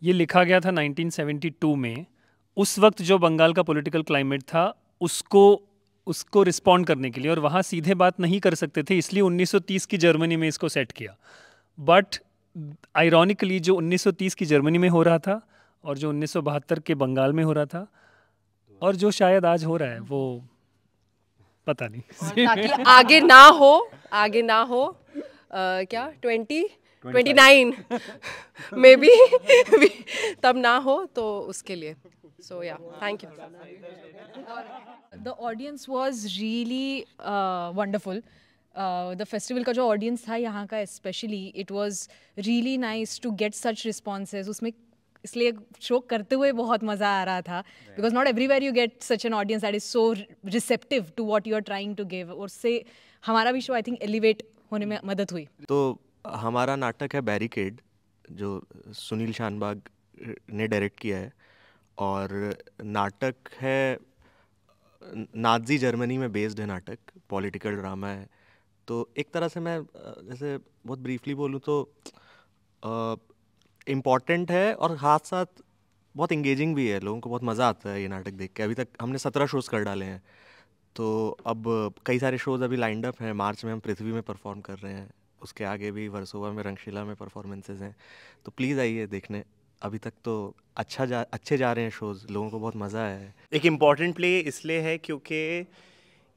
ये लिखा गया था 1972 में। उस वक्त जो बंगाल का पॉलिटिकल क्लाइमेट था उसको उसको रिस्पॉन्ड करने के लिए, और वहाँ सीधे बात नहीं कर सकते थे, इसलिए 1930 की जर्मनी में इसको सेट किया। बट आयरॉनिकली जो 1930 की जर्मनी में हो रहा था और जो 1972 के बंगाल में हो रहा था और जो शायद आज हो रहा है वो पता नहीं। ताकि आगे ना हो, आगे ना हो क्या 29 मे बी तब ना हो, तो उसके लिए सो या thank you. The audience was really wonderful. The festival का जो audience था यहाँ का especially, it was really nice to get such responses. उसमें इसलिए शो करते हुए बहुत मज़ा आ रहा था, because not everywhere you get such an audience that is so receptive to what you are trying to give. और उससे हमारा भी शो I think elevate होने में मदद हुई। तो हमारा नाटक है बैरिकेड, जो सुनील शानबाग ने डायरेक्ट किया है, और नाटक है नाज़ी जर्मनी में बेस्ड है नाटक, पॉलिटिकल ड्रामा है। तो एक तरह से मैं जैसे बहुत ब्रीफली बोलूँ तो इम्पॉर्टेंट है और साथ साथ बहुत इंगेजिंग भी है। लोगों को बहुत मज़ा आता है ये नाटक देख के। अभी तक हमने 17 शोज़ कर डाले हैं, तो अब कई सारे शोज़ अभी लाइंड अप हैं। मार्च में हम पृथ्वी में परफॉर्म कर रहे हैं, उसके आगे भी वर्सोवा में, रंगशिला में परफॉर्मेंसेज हैं। तो प्लीज़ आइए देखने। अभी तक तो अच्छे जा रहे हैं शोज़, लोगों को बहुत मज़ा आया है। एक इम्पॉर्टेंट प्ले इसलिए है क्योंकि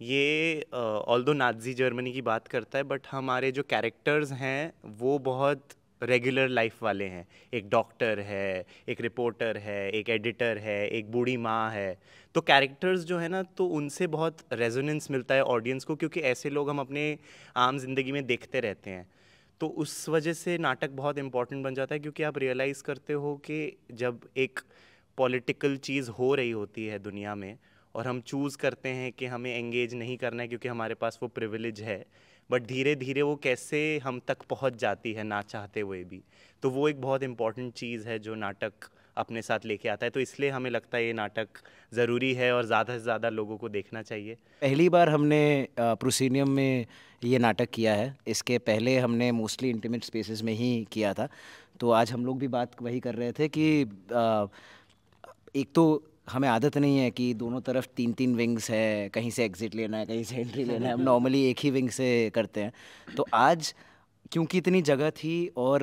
ये ऑल्दो नाज़ी जर्मनी की बात करता है, बट हमारे जो कैरेक्टर्स हैं वो बहुत रेगुलर लाइफ वाले हैं। एक डॉक्टर है, एक रिपोर्टर है, एक एडिटर है, एक बूढ़ी माँ है। तो कैरेक्टर्स जो है ना, तो उनसे बहुत रेजोनेंस मिलता है ऑडियंस को, क्योंकि ऐसे लोग हम अपने आम जिंदगी में देखते रहते हैं। तो उस वजह से नाटक बहुत इम्पॉर्टेंट बन जाता है, क्योंकि आप रियलाइज़ करते हो कि जब एक पॉलिटिकल चीज़ हो रही होती है दुनिया में और हम चूज़ करते हैं कि हमें एंगेज नहीं करना है क्योंकि हमारे पास वो प्रिविलेज है, बट धीरे धीरे वो कैसे हम तक पहुंच जाती है ना चाहते हुए भी। तो वो एक बहुत इम्पॉर्टेंट चीज़ है जो नाटक अपने साथ लेके आता है। तो इसलिए हमें लगता है ये नाटक ज़रूरी है और ज़्यादा से ज़्यादा लोगों को देखना चाहिए। पहली बार हमने प्रोसीनियम में ये नाटक किया है। इसके पहले हमने मोस्टली इंटीमेट स्पेसेस में ही किया था। तो आज हम लोग भी बात वही कर रहे थे कि एक तो हमें आदत नहीं है कि दोनों तरफ 3-3 विंग्स है, कहीं से एग्ज़िट लेना है, कहीं से एंट्री लेना है। हम नॉर्मली एक ही विंग से करते हैं। तो आज क्योंकि इतनी जगह थी और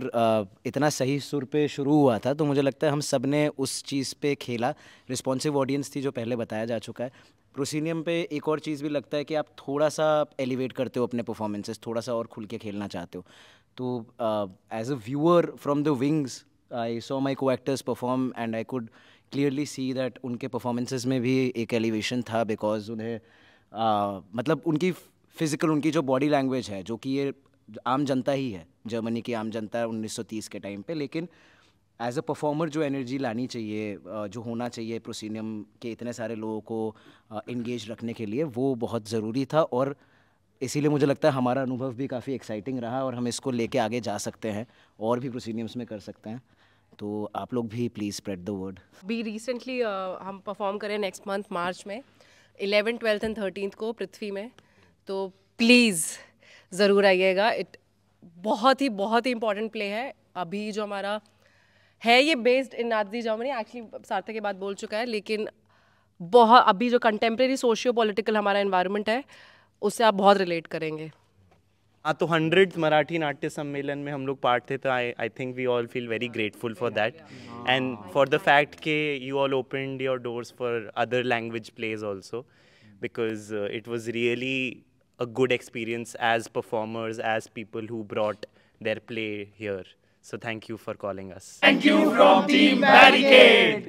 इतना सही सुर पे शुरू हुआ था, तो मुझे लगता है हम सब ने उस चीज़ पे खेला। रिस्पॉन्सिव ऑडियंस थी, जो पहले बताया जा चुका है। प्रोसीनियम पे एक और चीज़ भी लगता है कि आप थोड़ा सा एलिवेट करते हो अपने परफॉर्मेंसेस, थोड़ा सा और खुल के खेलना चाहते हो। तो as a viewer from the wings, I saw my co-actors perform and I could clearly see that उनके परफॉर्मेंसेस में भी एक एलिवेशन था, बिकॉज उन्हें मतलब उनकी फिज़िकल, उनकी जो बॉडी लैंग्वेज है, जो कि ये आम जनता ही है, जर्मनी की आम जनता है 1930 के टाइम पे, लेकिन एज अ परफॉर्मर जो एनर्जी लानी चाहिए, जो होना चाहिए प्रोसीनियम के इतने सारे लोगों को इंगेज रखने के लिए, वो बहुत ज़रूरी था। और इसीलिए मुझे लगता है हमारा अनुभव भी काफ़ी एक्साइटिंग रहा और हम इसको लेके आगे जा सकते हैं और भी प्रोसीनियम्स में कर सकते हैं। तो आप लोग भी प्लीज़ स्प्रेड द वर्ड। भी रिसेंटली हम परफॉर्म करें नेक्स्ट मंथ मार्च में 11, 12 एंड 13 को पृथ्वी में। तो प्लीज़ ज़रूर आइएगा। बहुत ही इंपॉर्टेंट प्ले है। अभी जो हमारा है ये based in Nazi Germany, actually सार्थक के बाद बोल चुका है, लेकिन बहुत अभी जो कंटेम्प्रेरी सोशियो पॉलिटिकल हमारा एनवायरनमेंट है उससे आप बहुत रिलेट करेंगे। हाँ, तो 100th मराठी नाट्य सम्मेलन में हम लोग पार्ट थे, तो I think we all feel very grateful for that and for the fact के you all opened your doors for other language plays also, because it was really a good experience as performers, as people who brought their play here. So thank you for calling us. Thank you from Team Barricade.